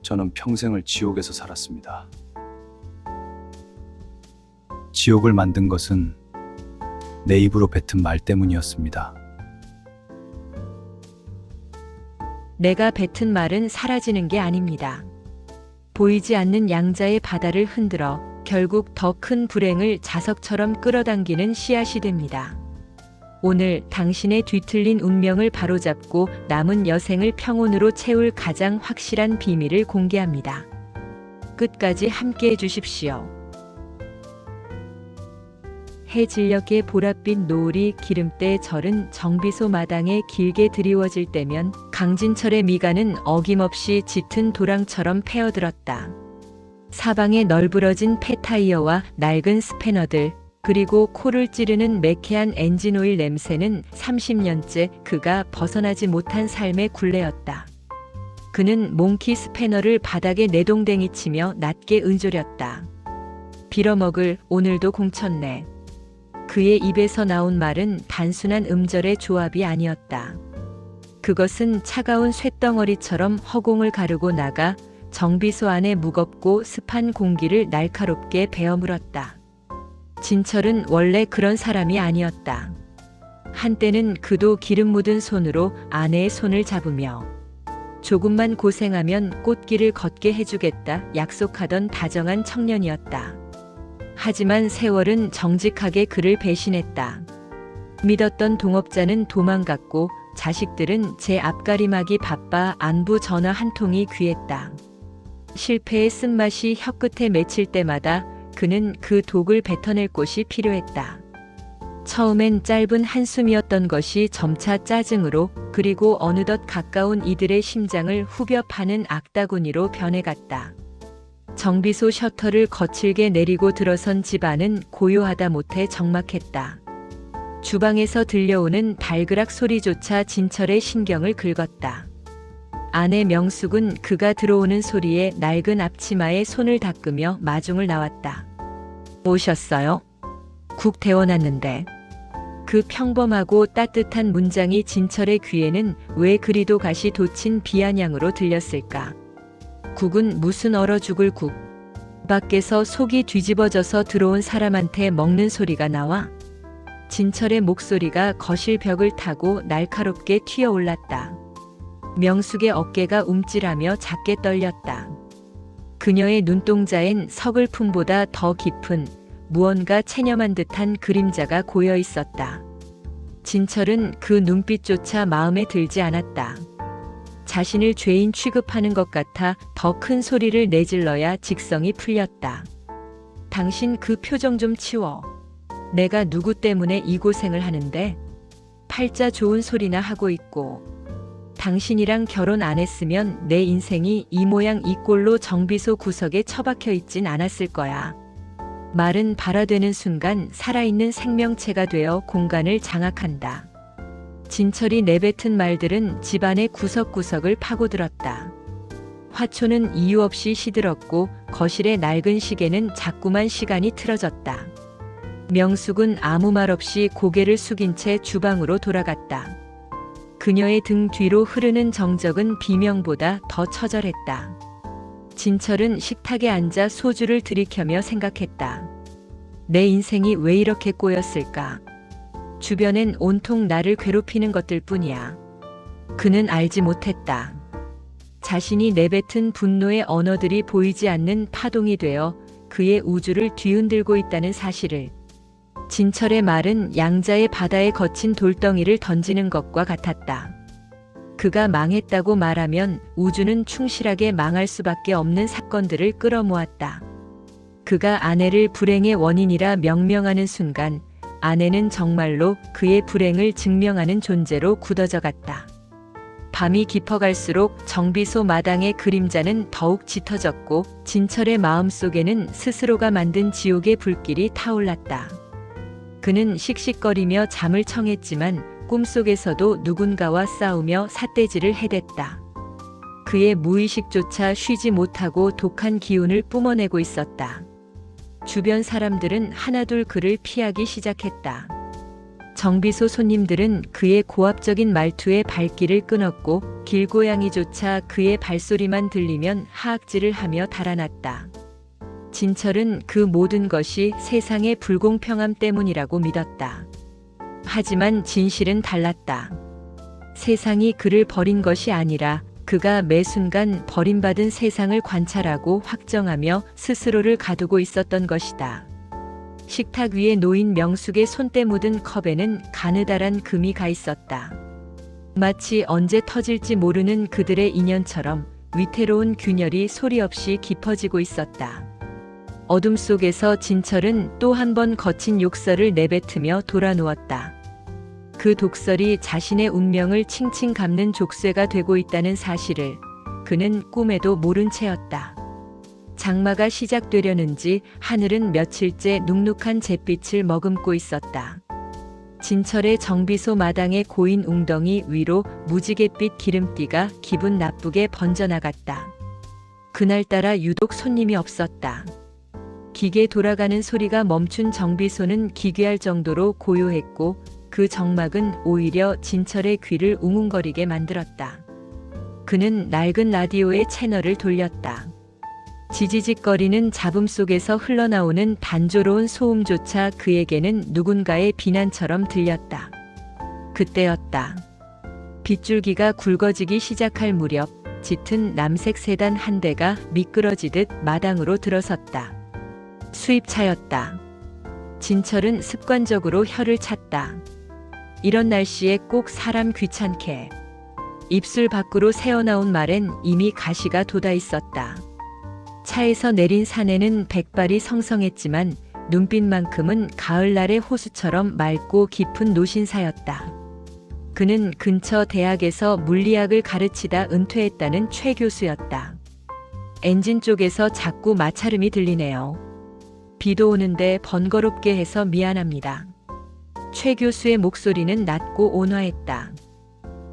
저는 평생을 지옥에서 살았습니다. 지옥을 만든 것은 내 입으로 뱉은 말 때문이었습니다. 내가 뱉은 말은 사라지는 게 아닙니다. 보이지 않는 양자의 바다를 흔들어 결국 더 큰 불행을 자석처럼 끌어당기는 씨앗이 됩니다. 오늘 당신의 뒤틀린 운명을 바로잡고 남은 여생을 평온으로 채울 가장 확실한 비밀을 공개합니다. 끝까지 함께 해주십시오. 해질녘의 보랏빛 노을이 기름때 절은 정비소 마당에 길게 드리워질 때면 강진철의 미간은 어김없이 짙은 도랑처럼 패어들었다. 사방에 널브러진 폐타이어와 낡은 스패너들, 그리고 코를 찌르는 매캐한 엔진오일 냄새는 30년째 그가 벗어나지 못한 삶의 굴레였다. 그는 몽키 스패너를 바닥에 내동댕이 치며 낮게 은조렸다. 빌어먹을 오늘도 공쳤네. 그의 입에서 나온 말은 단순한 음절의 조합이 아니었다. 그것은 차가운 쇳덩어리처럼 허공을 가르고 나가 정비소 안에 무겁고 습한 공기를 날카롭게 베어물었다. 진철은 원래 그런 사람이 아니었다. 한때는 그도 기름 묻은 손으로 아내의 손을 잡으며 조금만 고생하면 꽃길을 걷게 해주겠다 약속하던 다정한 청년이었다. 하지만 세월은 정직하게 그를 배신했다. 믿었던 동업자는 도망갔고 자식들은 제 앞가림하기 바빠 안부 전화 한 통이 귀했다. 실패의 쓴맛이 혀끝에 맺힐 때마다 그는 그 독을 뱉어낼 곳이 필요했다. 처음엔 짧은 한숨이었던 것이 점차 짜증으로, 그리고 어느덧 가까운 이들의 심장을 후벼 파는 악다구니로 변해갔다. 정비소 셔터를 거칠게 내리고 들어선 집안은 고요하다 못해 적막했다. 주방에서 들려오는 발그락 소리조차 진철의 신경을 긁었다. 아내 명숙은 그가 들어오는 소리에 낡은 앞치마에 손을 닦으며 마중을 나왔다. 오셨어요? 국 데워놨는데. 그 평범하고 따뜻한 문장이 진철의 귀에는 왜 그리도 가시 돋친 비아냥으로 들렸을까? 국은 무슨 얼어 죽을 국. 밖에서 속이 뒤집어져서 들어온 사람한테 먹는 소리가 나와? 진철의 목소리가 거실 벽을 타고 날카롭게 튀어올랐다. 명숙의 어깨가 움찔하며 작게 떨렸다. 그녀의 눈동자엔 서글픔보다 더 깊은 무언가 체념한 듯한 그림자가 고여 있었다. 진철은 그 눈빛조차 마음에 들지 않았다. 자신을 죄인 취급하는 것 같아 더 큰 소리를 내질러야 직성이 풀렸다. 당신 그 표정 좀 치워. 내가 누구 때문에 이 고생을 하는데? 팔자 좋은 소리나 하고 있고. 당신이랑 결혼 안 했으면 내 인생이 이 모양 이 꼴로 정비소 구석에 처박혀 있진 않았을 거야. 말은 발화되는 순간 살아있는 생명체가 되어 공간을 장악한다. 진철이 내뱉은 말들은 집안의 구석구석을 파고들었다. 화초는 이유 없이 시들었고 거실의 낡은 시계는 자꾸만 시간이 틀어졌다. 명숙은 아무 말 없이 고개를 숙인 채 주방으로 돌아갔다. 그녀의 등 뒤로 흐르는 정적은 비명보다 더 처절했다. 진철은 식탁에 앉아 소주를 들이켜며 생각했다. 내 인생이 왜 이렇게 꼬였을까? 주변엔 온통 나를 괴롭히는 것들 뿐이야. 그는 알지 못했다. 자신이 내뱉은 분노의 언어들이 보이지 않는 파동이 되어 그의 우주를 뒤흔들고 있다는 사실을. 진철의 말은 양자의 바다에 거친 돌덩이를 던지는 것과 같았다. 그가 망했다고 말하면 우주는 충실하게 망할 수밖에 없는 사건들을 끌어모았다. 그가 아내를 불행의 원인이라 명명하는 순간 아내는 정말로 그의 불행을 증명하는 존재로 굳어져 갔다. 밤이 깊어갈수록 정비소 마당의 그림자는 더욱 짙어졌고 진철의 마음속에는 스스로가 만든 지옥의 불길이 타올랐다. 그는 씩씩거리며 잠을 청했지만 꿈속에서도 누군가와 싸우며 삿대질을 해댔다. 그의 무의식조차 쉬지 못하고 독한 기운을 뿜어내고 있었다. 주변 사람들은 하나둘 그를 피하기 시작했다. 정비소 손님들은 그의 고압적인 말투에 발길을 끊었고 길고양이조차 그의 발소리만 들리면 하악질을 하며 달아났다. 진철은 그 모든 것이 세상의 불공평함 때문이라고 믿었다. 하지만 진실은 달랐다. 세상이 그를 버린 것이 아니라 그가 매 순간 버림받은 세상을 관찰하고 확정하며 스스로를 가두고 있었던 것이다. 식탁 위에 놓인 명숙의 손때 묻은 컵에는 가느다란 금이 가 있었다. 마치 언제 터질지 모르는 그들의 인연처럼 위태로운 균열이 소리 없이 깊어지고 있었다. 어둠 속에서 진철은 또 한 번 거친 욕설을 내뱉으며 돌아누웠다. 그 독설이 자신의 운명을 칭칭 감는 족쇄가 되고 있다는 사실을 그는 꿈에도 모른 채였다. 장마가 시작되려는지 하늘은 며칠째 눅눅한 잿빛을 머금고 있었다. 진철의 정비소 마당의 고인 웅덩이 위로 무지갯빛 기름띠가 기분 나쁘게 번져나갔다. 그날따라 유독 손님이 없었다. 기계 돌아가는 소리가 멈춘 정비소는 기괴할 정도로 고요했고 그 정막은 오히려 진철의 귀를 웅웅거리게 만들었다. 그는 낡은 라디오의 채널을 돌렸다. 지지직거리는 잡음 속에서 흘러나오는 단조로운 소음조차 그에게는 누군가의 비난처럼 들렸다. 그때였다. 빗줄기가 굵어지기 시작할 무렵 짙은 남색 세단 한 대가 미끄러지듯 마당으로 들어섰다. 수입차였다. 진철은 습관적으로 혀를 찼다. 이런 날씨에 꼭 사람 귀찮게. 입술 밖으로 새어나온 말엔 이미 가시가 돋아 있었다. 차에서 내린 사내는 백발이 성성했지만 눈빛만큼은 가을날의 호수처럼 맑고 깊은 노신사였다. 그는 근처 대학에서 물리학을 가르치다 은퇴했다는 최 교수였다. 엔진 쪽에서 자꾸 마찰음이 들리네요. 비도 오는데 번거롭게 해서 미안합니다. 최 교수의 목소리는 낮고 온화했다.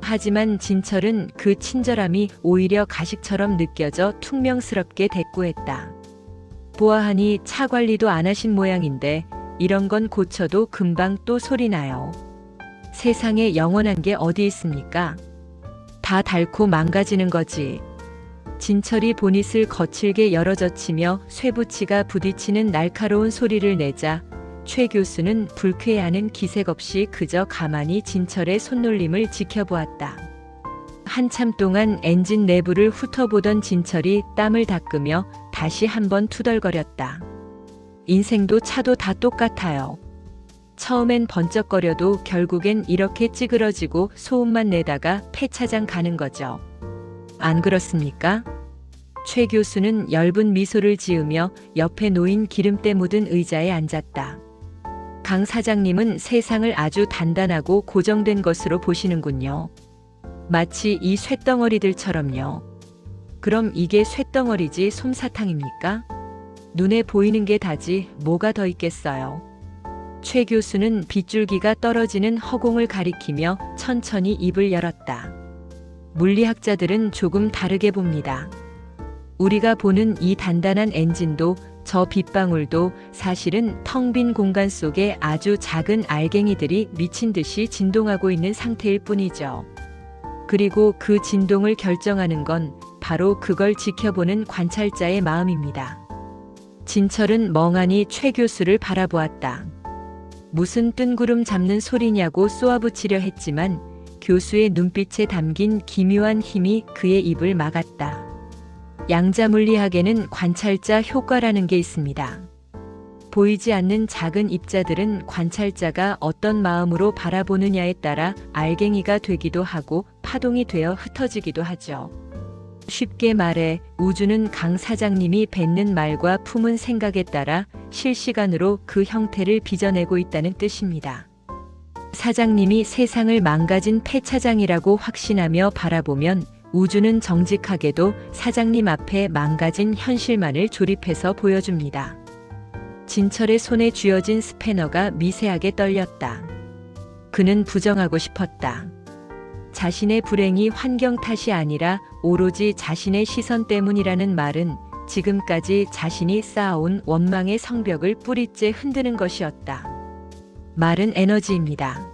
하지만 진철은 그 친절함이 오히려 가식처럼 느껴져 퉁명스럽게 대꾸했다. 보아하니 차 관리도 안 하신 모양인데 이런 건 고쳐도 금방 또 소리나요. 세상에 영원한 게 어디 있습니까? 다 닳고 망가지는 거지. 진철이 보닛을 거칠게 열어젖히며 쇠붙이가 부딪히는 날카로운 소리를 내자 최 교수는 불쾌해하는 기색 없이 그저 가만히 진철의 손놀림을 지켜보았다. 한참 동안 엔진 내부를 훑어보던 진철이 땀을 닦으며 다시 한번 투덜거렸다. 인생도 차도 다 똑같아요. 처음엔 번쩍거려도 결국엔 이렇게 찌그러지고 소음만 내다가 폐차장 가는 거죠. 안 그렇습니까? 최 교수는 엷은 미소를 지으며 옆에 놓인 기름때 묻은 의자에 앉았다. 강 사장님은 세상을 아주 단단하고 고정된 것으로 보시는군요. 마치 이 쇳덩어리들처럼요. 그럼 이게 쇳덩어리지 솜사탕입니까? 눈에 보이는 게 다지 뭐가 더 있겠어요. 최 교수는 빗줄기가 떨어지는 허공을 가리키며 천천히 입을 열었다. 물리학자들은 조금 다르게 봅니다. 우리가 보는 이 단단한 엔진도 저 빗방울도 사실은 텅 빈 공간 속에 아주 작은 알갱이들이 미친 듯이 진동하고 있는 상태일 뿐이죠. 그리고 그 진동을 결정하는 건 바로 그걸 지켜보는 관찰자의 마음입니다. 진철은 멍하니 최 교수를 바라보았다. 무슨 뜬구름 잡는 소리냐고 쏘아붙이려 했지만 교수의 눈빛에 담긴 기묘한 힘이 그의 입을 막았다. 양자물리학에는 관찰자 효과라는 게 있습니다. 보이지 않는 작은 입자들은 관찰자가 어떤 마음으로 바라보느냐에 따라 알갱이가 되기도 하고 파동이 되어 흩어지기도 하죠. 쉽게 말해 우주는 강 사장님이 뱉는 말과 품은 생각에 따라 실시간으로 그 형태를 빚어내고 있다는 뜻입니다. 사장님이 세상을 망가진 폐차장이라고 확신하며 바라보면 우주는 정직하게도 사장님 앞에 망가진 현실만을 조립해서 보여줍니다. 진철의 손에 쥐어진 스패너가 미세하게 떨렸다. 그는 부정하고 싶었다. 자신의 불행이 환경 탓이 아니라 오로지 자신의 시선 때문이라는 말은 지금까지 자신이 쌓아온 원망의 성벽을 뿌리째 흔드는 것이었다. 말은 에너지입니다.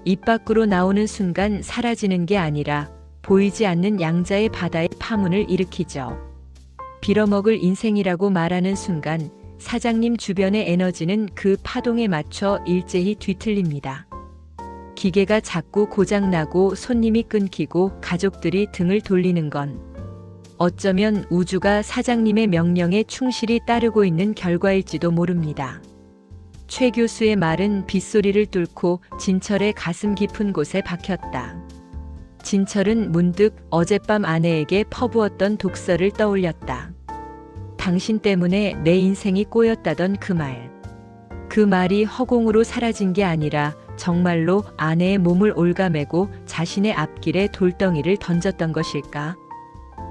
입 밖으로 나오는 순간 사라지는 게 아니라 보이지 않는 양자의 바다에 파문을 일으키죠. 빌어먹을 인생이라고 말하는 순간 사장님 주변의 에너지는 그 파동에 맞춰 일제히 뒤틀립니다. 기계가 자꾸 고장나고 손님이 끊기고 가족들이 등을 돌리는 건 어쩌면 우주가 사장님의 명령에 충실히 따르고 있는 결과일지도 모릅니다. 최 교수의 말은 빗소리를 뚫고 진철의 가슴 깊은 곳에 박혔다. 진철은 문득 어젯밤 아내에게 퍼부었던 독설을 떠올렸다. 당신 때문에 내 인생이 꼬였다던 그 말. 그 말이 허공으로 사라진 게 아니라 정말로 아내의 몸을 올가매고 자신의 앞길에 돌덩이를 던졌던 것일까?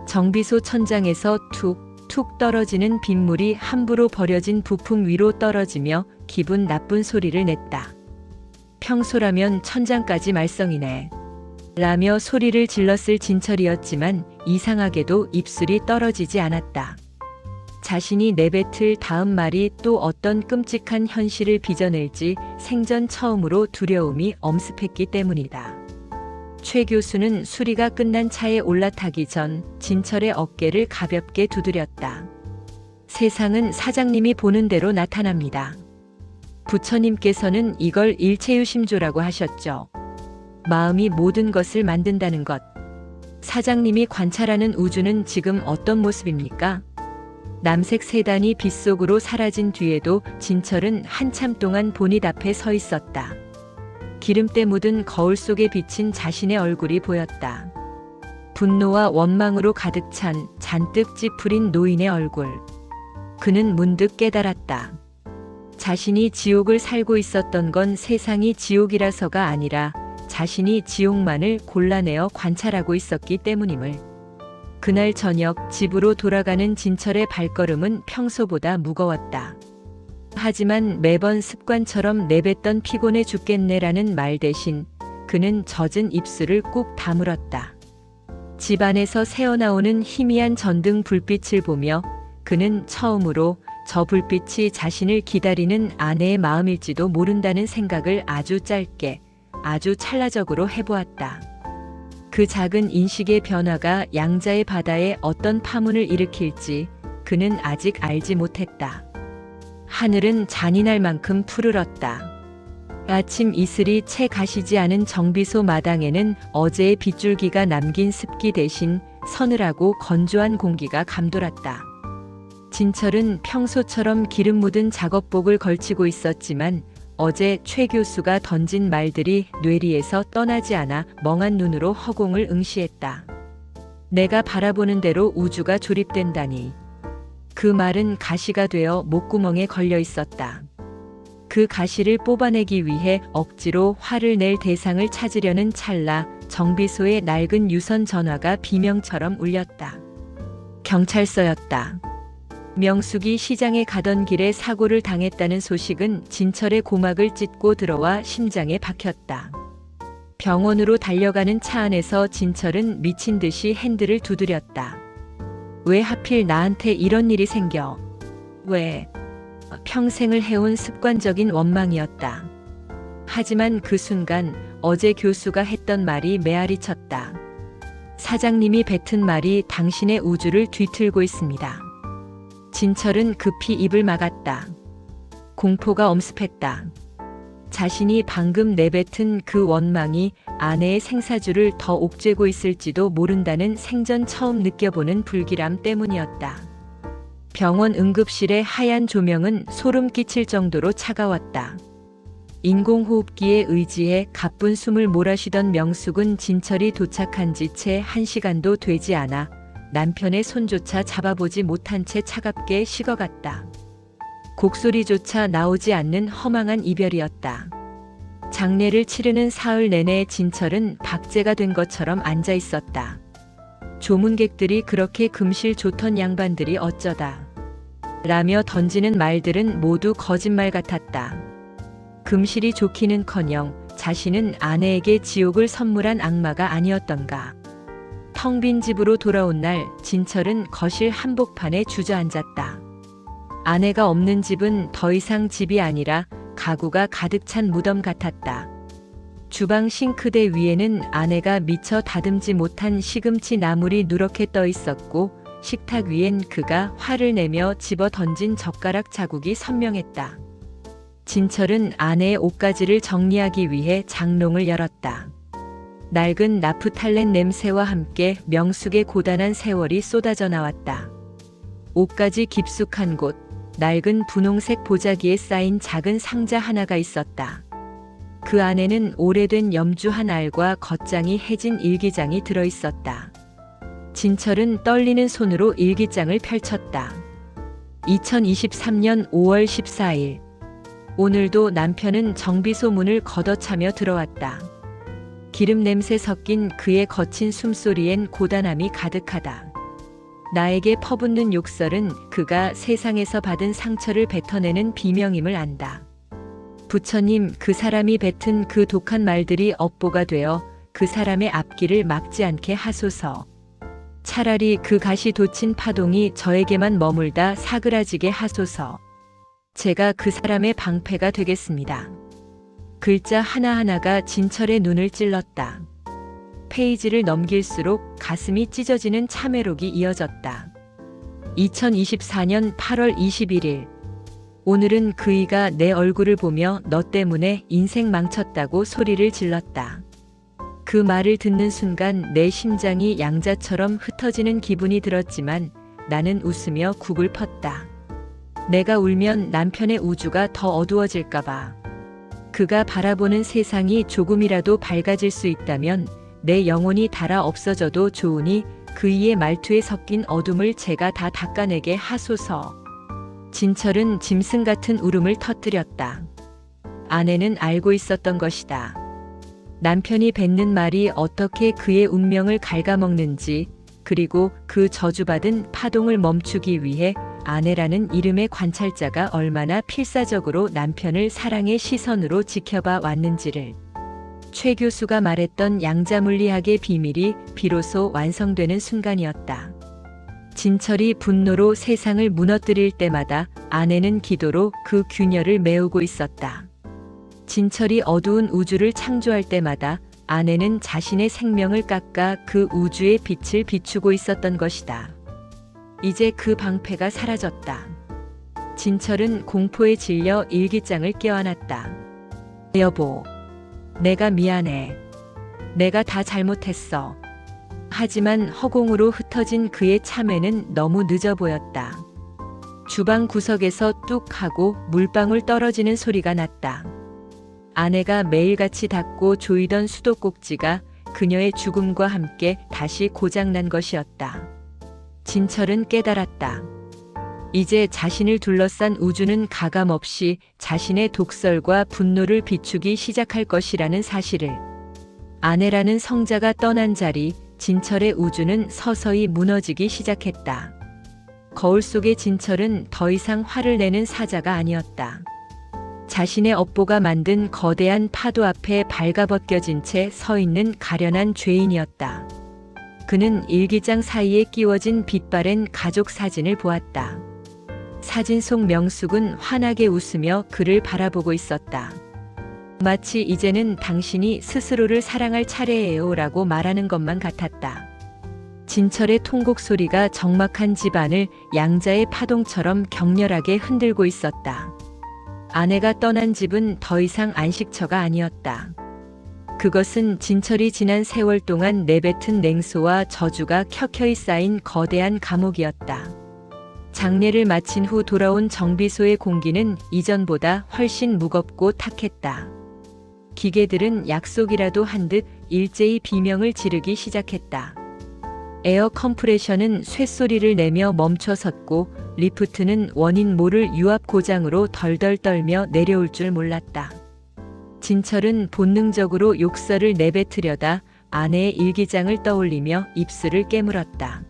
정비소 천장에서 툭툭 떨어지는 빗물이 함부로 버려진 부품 위로 떨어지며 기분 나쁜 소리를 냈다. 평소라면 천장까지 말썽이네. 라며 소리를 질렀을 진철이었지만 이상하게도 입술이 떨어지지 않았다. 자신이 내뱉을 다음 말이 또 어떤 끔찍한 현실을 빚어낼지 생전 처음으로 두려움이 엄습했기 때문이다. 최 교수는 수리가 끝난 차에 올라타기 전 진철의 어깨를 가볍게 두드렸다. 세상은 사장님이 보는 대로 나타납니다. 부처님께서는 이걸 일체유심조라고 하셨죠. 마음이 모든 것을 만든다는 것. 사장님이 관찰하는 우주는 지금 어떤 모습입니까? 남색 세단이 빗속으로 사라진 뒤에도 진철은 한참 동안 본닛 앞에 서 있었다. 기름때 묻은 거울 속에 비친 자신의 얼굴이 보였다. 분노와 원망으로 가득 찬 잔뜩 찌푸린 노인의 얼굴. 그는 문득 깨달았다. 자신이 지옥을 살고 있었던 건 세상이 지옥이라서가 아니라 자신이 지옥만을 골라내어 관찰하고 있었기 때문임을. 그날 저녁 집으로 돌아가는 진철의 발걸음은 평소보다 무거웠다. 하지만 매번 습관처럼 내뱉던 피곤해 죽겠네라는 말 대신 그는 젖은 입술을 꾹 다물었다. 집 안에서 새어나오는 희미한 전등 불빛을 보며 그는 처음으로 저 불빛이 자신을 기다리는 아내의 마음일지도 모른다는 생각을 아주 짧게, 아주 찰나적으로 해보았다. 그 작은 인식의 변화가 양자의 바다에 어떤 파문을 일으킬지 그는 아직 알지 못했다. 하늘은 잔인할 만큼 푸르렀다. 아침 이슬이 채 가시지 않은 정비소 마당에는 어제의 빗줄기가 남긴 습기 대신 서늘하고 건조한 공기가 감돌았다. 진철은 평소처럼 기름 묻은 작업복을 걸치고 있었지만 어제 최 교수가 던진 말들이 뇌리에서 떠나지 않아 멍한 눈으로 허공을 응시했다. 내가 바라보는 대로 우주가 조립된다니. 그 말은 가시가 되어 목구멍에 걸려 있었다. 그 가시를 뽑아내기 위해 억지로 화를 낼 대상을 찾으려는 찰나 정비소의 낡은 유선 전화가 비명처럼 울렸다. 경찰서였다. 명숙이 시장에 가던 길에 사고를 당했다는 소식은 진철의 고막을 찢고 들어와 심장에 박혔다. 병원으로 달려가는 차 안에서 진철은 미친 듯이 핸들을 두드렸다. 왜 하필 나한테 이런 일이 생겨? 왜? 평생을 해온 습관적인 원망이었다. 하지만 그 순간 어제 교수가 했던 말이 메아리 쳤다. 사장님이 뱉은 말이 당신의 우주를 뒤틀고 있습니다. 진철은 급히 입을 막았다. 공포가 엄습했다. 자신이 방금 내뱉은 그 원망이 아내의 생사주를 더 옥죄고 있을지도 모른다는 생전 처음 느껴보는 불길함 때문이었다. 병원 응급실의 하얀 조명은 소름 끼칠 정도로 차가웠다. 인공호흡기에 의지해 가쁜 숨을 몰아쉬던 명숙은 진철이 도착한 지 채 1시간도 되지 않아 남편의 손조차 잡아보지 못한 채 차갑게 식어갔다. 곡소리조차 나오지 않는 허망한 이별이었다. 장례를 치르는 사흘 내내 진철은 박제가 된 것처럼 앉아 있었다. 조문객들이 그렇게 금실 좋던 양반들이 어쩌다 라며 던지는 말들은 모두 거짓말 같았다. 금실이 좋기는커녕 자신은 아내에게 지옥을 선물한 악마가 아니었던가. 텅 빈 집으로 돌아온 날 진철은 거실 한복판에 주저앉았다. 아내가 없는 집은 더 이상 집이 아니라 가구가 가득 찬 무덤 같았다. 주방 싱크대 위에는 아내가 미처 다듬지 못한 시금치 나물이 누렇게 떠 있었고 식탁 위엔 그가 화를 내며 집어 던진 젓가락 자국이 선명했다. 진철은 아내의 옷가지를 정리하기 위해 장롱을 열었다. 낡은 나프탈렌 냄새와 함께 명숙의 고단한 세월이 쏟아져 나왔다. 옷가지 깊숙한 곳, 낡은 분홍색 보자기에 쌓인 작은 상자 하나가 있었다. 그 안에는 오래된 염주 한 알과 겉장이 해진 일기장이 들어 있었다. 진철은 떨리는 손으로 일기장을 펼쳤다. 2023년 5월 14일. 오늘도 남편은 정비소 문을 걷어차며 들어왔다. 기름 냄새 섞인 그의 거친 숨소리엔 고단함이 가득하다. 나에게 퍼붓는 욕설은 그가 세상에서 받은 상처를 뱉어내는 비명임을 안다. 부처님, 그 사람이 뱉은 그 독한 말들이 업보가 되어 그 사람의 앞길을 막지 않게 하소서. 차라리 그 가시 돋친 파동이 저에게만 머물다 사그라지게 하소서. 제가 그 사람의 방패가 되겠습니다. 글자 하나하나가 진철의 눈을 찔렀다. 페이지를 넘길수록 가슴이 찢어지는 참회록이 이어졌다. 2024년 8월 21일. 오늘은 그이가 내 얼굴을 보며 너 때문에 인생 망쳤다고 소리를 질렀다. 그 말을 듣는 순간 내 심장이 양자처럼 흩어지는 기분이 들었지만 나는 웃으며 국을 펐다. 내가 울면 남편의 우주가 더 어두워질까봐. 그가 바라보는 세상이 조금이라도 밝아질 수 있다면 내 영혼이 닳아 없어져도 좋으니 그이의 말투에 섞인 어둠을 제가 다 닦아내게 하소서. 진철은 짐승 같은 울음을 터뜨렸다. 아내는 알고 있었던 것이다. 남편이 뱉는 말이 어떻게 그의 운명을 갉아먹는지, 그리고 그 저주받은 파동을 멈추기 위해 아내라는 이름의 관찰자가 얼마나 필사적으로 남편을 사랑의 시선으로 지켜봐 왔는지를. 최 교수가 말했던 양자물리학의 비밀이 비로소 완성되는 순간이었다. 진철이 분노로 세상을 무너뜨릴 때마다 아내는 기도로 그 균열을 메우고 있었다. 진철이 어두운 우주를 창조할 때마다 아내는 자신의 생명을 깎아 그 우주의 빛을 비추고 있었던 것이다. 이제 그 방패가 사라졌다. 진철은 공포에 질려 일기장을 껴안았다. 여보, 내가 미안해. 내가 다 잘못했어. 하지만 허공으로 흩어진 그의 참회는 너무 늦어 보였다. 주방 구석에서 뚝 하고 물방울 떨어지는 소리가 났다. 아내가 매일같이 닦고 조이던 수도꼭지가 그녀의 죽음과 함께 다시 고장난 것이었다. 진철은 깨달았다. 이제 자신을 둘러싼 우주는 가감없이 자신의 독설과 분노를 비추기 시작할 것이라는 사실을. 아내라는 성자가 떠난 자리, 진철의 우주는 서서히 무너지기 시작했다. 거울 속의 진철은 더 이상 화를 내는 사자가 아니었다. 자신의 업보가 만든 거대한 파도 앞에 발가벗겨진 채 서 있는 가련한 죄인이었다. 그는 일기장 사이에 끼워진 빛바랜 가족 사진을 보았다. 사진 속 명숙은 환하게 웃으며 그를 바라보고 있었다. 마치 이제는 당신이 스스로를 사랑할 차례예요 라고 말하는 것만 같았다. 진철의 통곡 소리가 적막한 집안을 양자의 파동처럼 격렬하게 흔들고 있었다. 아내가 떠난 집은 더 이상 안식처가 아니었다. 그것은 진철이 지난 세월 동안 내뱉은 냉소와 저주가 켜켜이 쌓인 거대한 감옥이었다. 장례를 마친 후 돌아온 정비소의 공기는 이전보다 훨씬 무겁고 탁했다. 기계들은 약속이라도 한 듯 일제히 비명을 지르기 시작했다. 에어 컴프레셔는 쇳소리를 내며 멈춰섰고 리프트는 원인 모를 유압 고장으로 덜덜 떨며 내려올 줄 몰랐다. 진철은 본능적으로 욕설을 내뱉으려다 아내의 일기장을 떠올리며 입술을 깨물었다.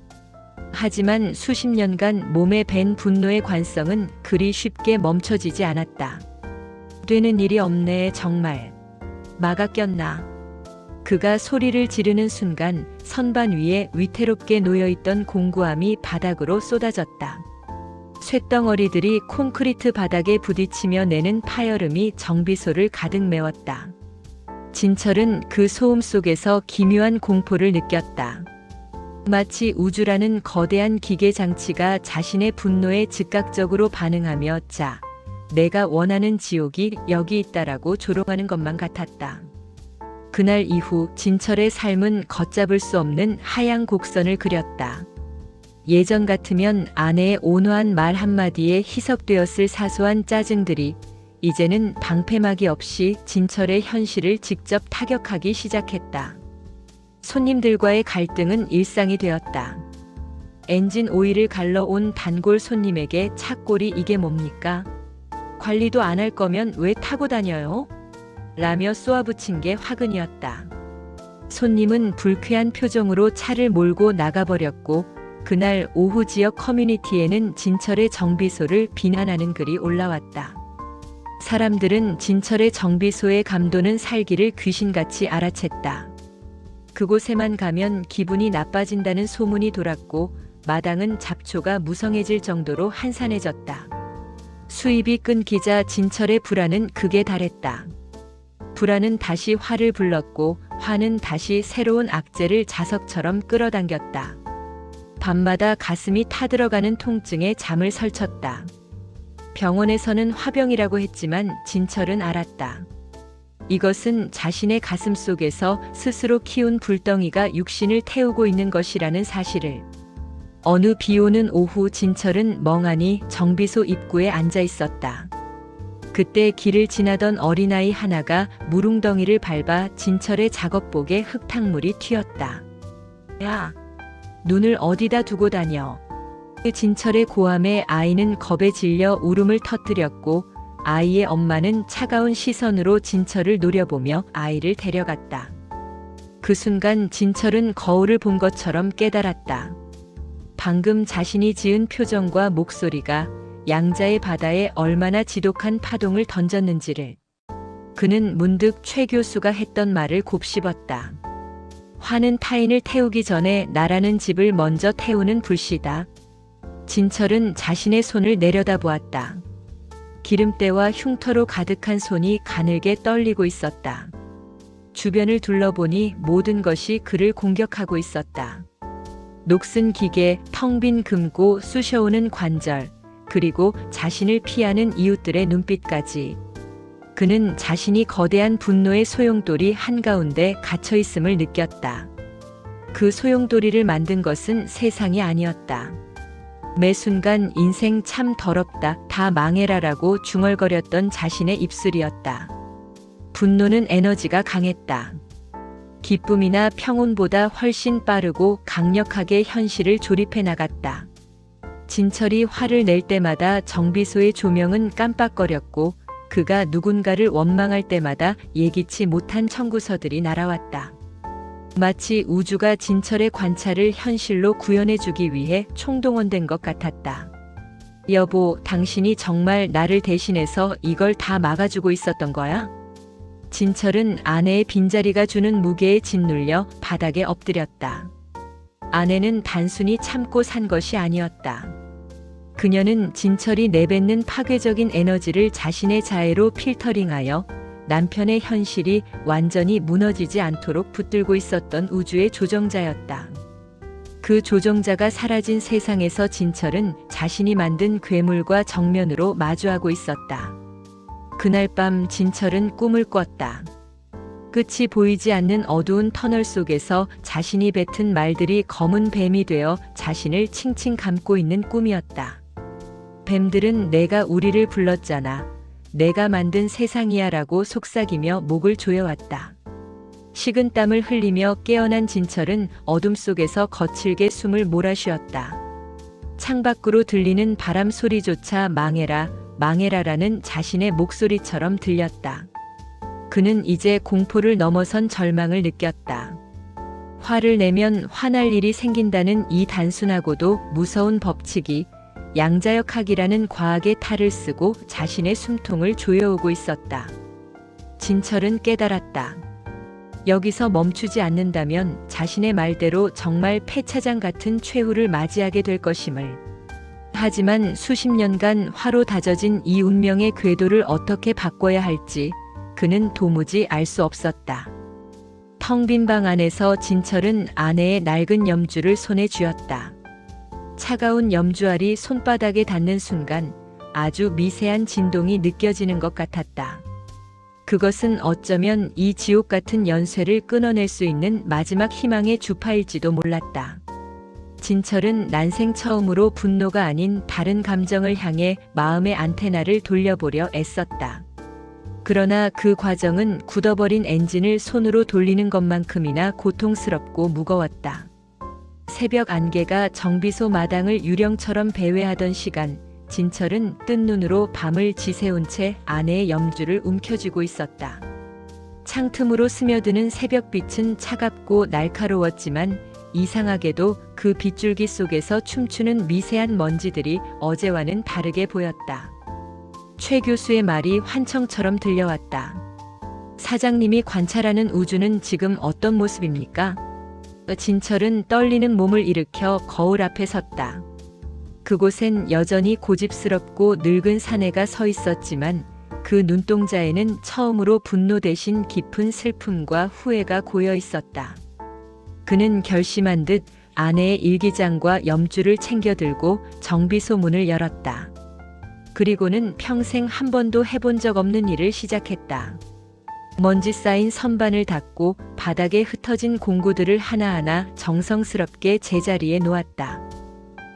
하지만 수십 년간 몸에 밴 분노의 관성은 그리 쉽게 멈춰지지 않았다. 되는 일이 없네 정말. 마가 꼈나. 그가 소리를 지르는 순간 선반 위에 위태롭게 놓여있던 공구함이 바닥으로 쏟아졌다. 쇳덩어리들이 콘크리트 바닥에 부딪히며 내는 파열음이 정비소를 가득 메웠다. 진철은 그 소음 속에서 기묘한 공포를 느꼈다. 마치 우주라는 거대한 기계 장치가 자신의 분노에 즉각적으로 반응하며 자, 내가 원하는 지옥이 여기 있다라고 조롱하는 것만 같았다. 그날 이후 진철의 삶은 걷잡을 수 없는 하향 곡선을 그렸다. 예전 같으면 아내의 온화한 말 한마디에 희석되었을 사소한 짜증들이 이제는 방패막이 없이 진철의 현실을 직접 타격하기 시작했다. 손님들과의 갈등은 일상이 되었다. 엔진 오일을 갈러온 단골 손님에게 차 꼴이 이게 뭡니까? 관리도 안 할 거면 왜 타고 다녀요? 라며 쏘아붙인 게 화근이었다. 손님은 불쾌한 표정으로 차를 몰고 나가버렸고 그날 오후 지역 커뮤니티에는 진철의 정비소를 비난하는 글이 올라왔다. 사람들은 진철의 정비소의 감도는 살기를 귀신같이 알아챘다. 그곳에만 가면 기분이 나빠진다는 소문이 돌았고 마당은 잡초가 무성해질 정도로 한산해졌다. 수입이 끊기자 진철의 불안은 극에 달했다. 불안은 다시 화를 불렀고 화는 다시 새로운 악재를 자석처럼 끌어당겼다. 밤마다 가슴이 타들어가는 통증에 잠을 설쳤다. 병원에서는 화병이라고 했지만 진철은 알았다. 이것은 자신의 가슴 속에서 스스로 키운 불덩이가 육신을 태우고 있는 것이라는 사실을. 어느 비 오는 오후 진철은 멍하니 정비소 입구에 앉아 있었다. 그때 길을 지나던 어린아이 하나가 무릉덩이를 밟아 진철의 작업복에 흙탕물이 튀었다. 야, 눈을 어디다 두고 다녀? 진철의 고함에 아이는 겁에 질려 울음을 터뜨렸고 아이의 엄마는 차가운 시선으로 진철을 노려보며 아이를 데려갔다. 그 순간 진철은 거울을 본 것처럼 깨달았다. 방금 자신이 지은 표정과 목소리가 양자의 바다에 얼마나 지독한 파동을 던졌는지를. 그는 문득 최 교수가 했던 말을 곱씹었다. 화는 타인을 태우기 전에 나라는 집을 먼저 태우는 불씨다. 진철은 자신의 손을 내려다보았다. 기름때와 흉터로 가득한 손이 가늘게 떨리고 있었다. 주변을 둘러보니 모든 것이 그를 공격하고 있었다. 녹슨 기계, 텅 빈 금고, 쑤셔오는 관절, 그리고 자신을 피하는 이웃들의 눈빛까지. 그는 자신이 거대한 분노의 소용돌이 한가운데 갇혀 있음을 느꼈다. 그 소용돌이를 만든 것은 세상이 아니었다. 매 순간 인생 참 더럽다, 다 망해라라고 중얼거렸던 자신의 입술이었다. 분노는 에너지가 강했다. 기쁨이나 평온보다 훨씬 빠르고 강력하게 현실을 조립해 나갔다. 진철이 화를 낼 때마다 정비소의 조명은 깜빡거렸고 그가 누군가를 원망할 때마다 예기치 못한 청구서들이 날아왔다. 마치 우주가 진철의 관찰을 현실로 구현해주기 위해 총동원된 것 같았다. 여보, 당신이 정말 나를 대신해서 이걸 다 막아주고 있었던 거야? 진철은 아내의 빈자리가 주는 무게에 짓눌려 바닥에 엎드렸다. 아내는 단순히 참고 산 것이 아니었다. 그녀는 진철이 내뱉는 파괴적인 에너지를 자신의 자애로 필터링하여 남편의 현실이 완전히 무너지지 않도록 붙들고 있었던 우주의 조정자였다. 그 조정자가 사라진 세상에서 진철은 자신이 만든 괴물과 정면으로 마주하고 있었다. 그날 밤 진철은 꿈을 꿨다. 끝이 보이지 않는 어두운 터널 속에서 자신이 뱉은 말들이 검은 뱀이 되어 자신을 칭칭 감고 있는 꿈이었다. 뱀들은 내가 우리를 불렀잖아. 내가 만든 세상이야 라고 속삭이며 목을 조여왔다. 식은 땀을 흘리며 깨어난 진철은 어둠 속에서 거칠게 숨을 몰아쉬었다. 창밖으로 들리는 바람 소리조차 망해라, 망해라라는 자신의 목소리처럼 들렸다. 그는 이제 공포를 넘어선 절망을 느꼈다. 화를 내면 화날 일이 생긴다는 이 단순하고도 무서운 법칙이 양자역학이라는 과학의 탈을 쓰고 자신의 숨통을 조여오고 있었다. 진철은 깨달았다. 여기서 멈추지 않는다면 자신의 말대로 정말 폐차장 같은 최후를 맞이하게 될 것임을. 하지만 수십 년간 화로 다져진 이 운명의 궤도를 어떻게 바꿔야 할지 그는 도무지 알 수 없었다. 텅 빈 방 안에서 진철은 아내의 낡은 염주를 손에 쥐었다. 차가운 염주알이 손바닥에 닿는 순간 아주 미세한 진동이 느껴지는 것 같았다. 그것은 어쩌면 이 지옥 같은 연쇄를 끊어낼 수 있는 마지막 희망의 주파일지도 몰랐다. 진철은 난생 처음으로 분노가 아닌 다른 감정을 향해 마음의 안테나를 돌려보려 애썼다. 그러나 그 과정은 굳어버린 엔진을 손으로 돌리는 것만큼이나 고통스럽고 무거웠다. 새벽 안개가 정비소 마당을 유령처럼 배회하던 시간, 진철은 뜬 눈으로 밤을 지새운 채 아내의 염주를 움켜쥐고 있었다. 창틈으로 스며드는 새벽빛은 차갑고 날카로웠지만 이상하게도 그 빗줄기 속에서 춤추는 미세한 먼지들이 어제와는 다르게 보였다. 최 교수의 말이 환청처럼 들려왔다. 사장님이 관찰하는 우주는 지금 어떤 모습입니까? 진철은 떨리는 몸을 일으켜 거울 앞에 섰다. 그곳엔 여전히 고집스럽고 늙은 사내가 서 있었지만 그 눈동자에는 처음으로 분노 대신 깊은 슬픔과 후회가 고여 있었다. 그는 결심한 듯 아내의 일기장과 염주를 챙겨 들고 정비소 문을 열었다. 그리고는 평생 한 번도 해본 적 없는 일을 시작했다. 먼지 쌓인 선반을 닦고 바닥에 흩어진 공구들을 하나하나 정성스럽게 제자리에 놓았다.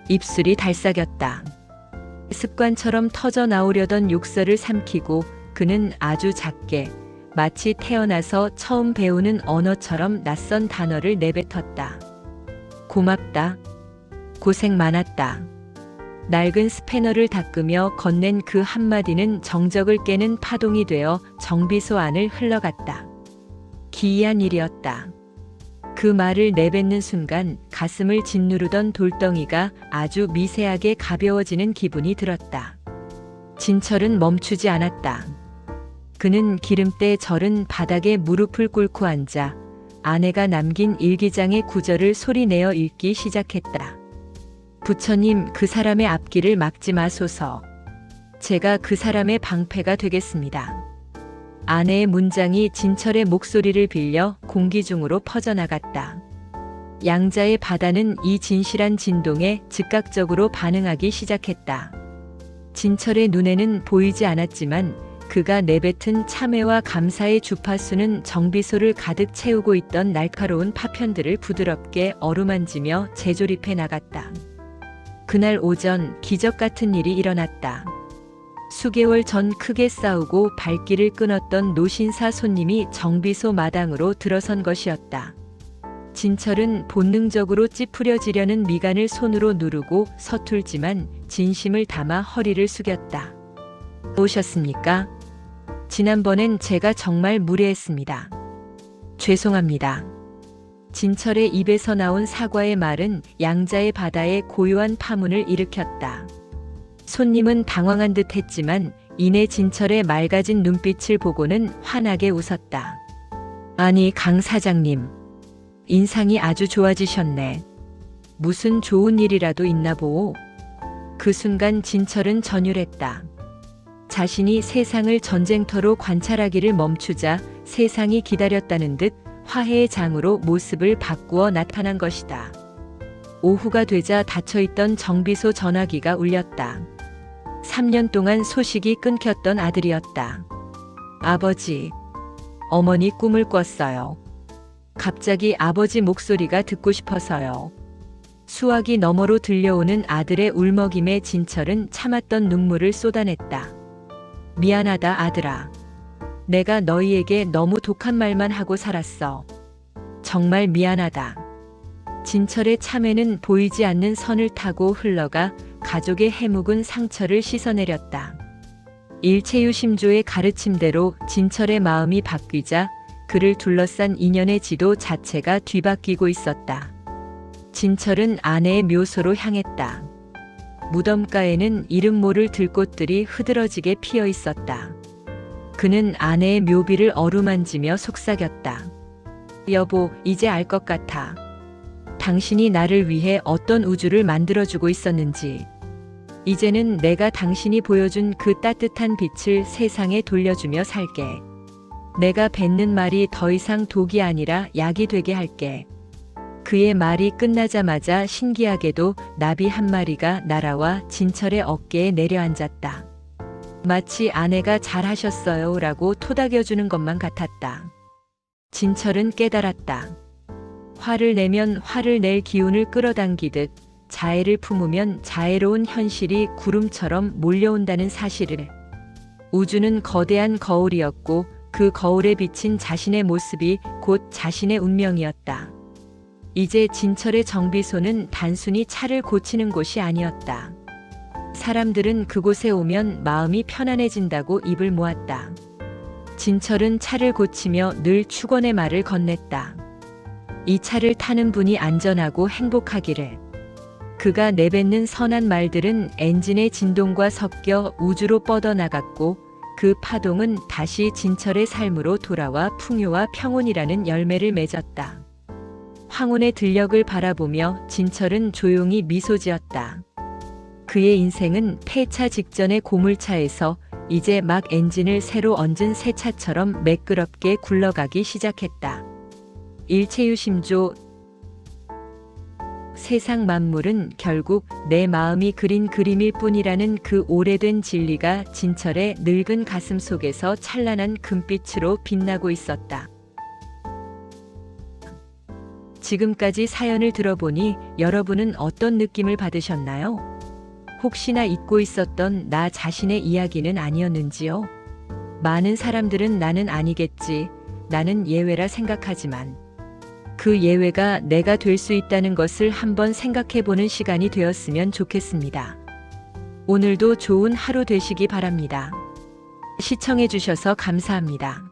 입술이 달싹였다. 습관처럼 터져 나오려던 욕설을 삼키고 그는 아주 작게 마치 태어나서 처음 배우는 언어처럼 낯선 단어를 내뱉었다. 고맙다. 고생 많았다. 낡은 스패너를 닦으며 건넨 그 한마디는 정적을 깨는 파동이 되어 정비소 안을 흘러갔다. 기이한 일이었다. 그 말을 내뱉는 순간 가슴을 짓누르던 돌덩이가 아주 미세하게 가벼워지는 기분이 들었다. 진철은 멈추지 않았다. 그는 기름때 절은 바닥에 무릎을 꿇고 앉아 아내가 남긴 일기장의 구절을 소리내어 읽기 시작했다. 부처님, 그 사람의 앞길을 막지 마소서. 제가 그 사람의 방패가 되겠습니다. 아내의 문장이 진철의 목소리를 빌려 공기 중으로 퍼져나갔다. 양자의 바다는 이 진실한 진동에 즉각적으로 반응하기 시작했다. 진철의 눈에는 보이지 않았지만 그가 내뱉은 참회와 감사의 주파수는 정비소를 가득 채우고 있던 날카로운 파편들을 부드럽게 어루만지며 재조립해 나갔다. 그날 오전 기적 같은 일이 일어났다. 수개월 전 크게 싸우고 발길을 끊었던 노신사 손님이 정비소 마당으로 들어선 것이었다. 진철은 본능적으로 찌푸려지려는 미간을 손으로 누르고 서툴지만 진심을 담아 허리를 숙였다. 오셨습니까? 지난번엔 제가 정말 무례했습니다. 죄송합니다. 진철의 입에서 나온 사과의 말은 양자의 바다에 고요한 파문을 일으켰다. 손님은 당황한 듯 했지만 이내 진철의 맑아진 눈빛을 보고는 환하게 웃었다. 아니, 강 사장님. 인상이 아주 좋아지셨네. 무슨 좋은 일이라도 있나 보오. 그 순간 진철은 전율했다. 자신이 세상을 전쟁터로 관찰하기를 멈추자 세상이 기다렸다는 듯 화해의 장으로 모습을 바꾸어 나타난 것이다. 오후가 되자 닫혀있던 정비소 전화기가 울렸다. 3년 동안 소식이 끊겼던 아들이었다. 아버지, 어머니 꿈을 꿨어요. 갑자기 아버지 목소리가 듣고 싶어서요. 수화기 너머로 들려오는 아들의 울먹임에 진철은 참았던 눈물을 쏟아냈다. 미안하다 아들아. 내가 너희에게 너무 독한 말만 하고 살았어. 정말 미안하다. 진철의 참회는 보이지 않는 선을 타고 흘러가 가족의 해묵은 상처를 씻어내렸다. 일체유심조의 가르침대로 진철의 마음이 바뀌자 그를 둘러싼 인연의 지도 자체가 뒤바뀌고 있었다. 진철은 아내의 묘소로 향했다. 무덤가에는 이름 모를 들꽃들이 흐드러지게 피어 있었다. 그는 아내의 묘비를 어루만지며 속삭였다. 여보, 이제 알 것 같아. 당신이 나를 위해 어떤 우주를 만들어주고 있었는지. 이제는 내가 당신이 보여준 그 따뜻한 빛을 세상에 돌려주며 살게. 내가 뱉는 말이 더 이상 독이 아니라 약이 되게 할게. 그의 말이 끝나자마자 신기하게도 나비 한 마리가 날아와 진철의 어깨에 내려앉았다. 마치 아내가 잘하셨어요 라고 토닥여주는 것만 같았다. 진철은 깨달았다. 화를 내면 화를 낼 기운을 끌어당기듯 자애를 품으면 자애로운 현실이 구름처럼 몰려온다는 사실을. 우주는 거대한 거울이었고 그 거울에 비친 자신의 모습이 곧 자신의 운명이었다. 이제 진철의 정비소는 단순히 차를 고치는 곳이 아니었다. 사람들은 그곳에 오면 마음이 편안해진다고 입을 모았다. 진철은 차를 고치며 늘 축원의 말을 건넸다. 이 차를 타는 분이 안전하고 행복하기를. 그가 내뱉는 선한 말들은 엔진의 진동과 섞여 우주로 뻗어나갔고 그 파동은 다시 진철의 삶으로 돌아와 풍요와 평온이라는 열매를 맺었다. 황혼의 들녘을 바라보며 진철은 조용히 미소 지었다. 그의 인생은 폐차 직전의 고물차에서 이제 막 엔진을 새로 얹은 새 차처럼 매끄럽게 굴러가기 시작했다. 일체유심조. 세상 만물은 결국 내 마음이 그린 그림일 뿐이라는 그 오래된 진리가 진철의 늙은 가슴 속에서 찬란한 금빛으로 빛나고 있었다. 지금까지 사연을 들어보니 여러분은 어떤 느낌을 받으셨나요? 혹시나 잊고 있었던 나 자신의 이야기는 아니었는지요? 많은 사람들은 나는 아니겠지, 나는 예외라 생각하지만 그 예외가 내가 될 수 있다는 것을 한번 생각해보는 시간이 되었으면 좋겠습니다. 오늘도 좋은 하루 되시기 바랍니다. 시청해주셔서 감사합니다.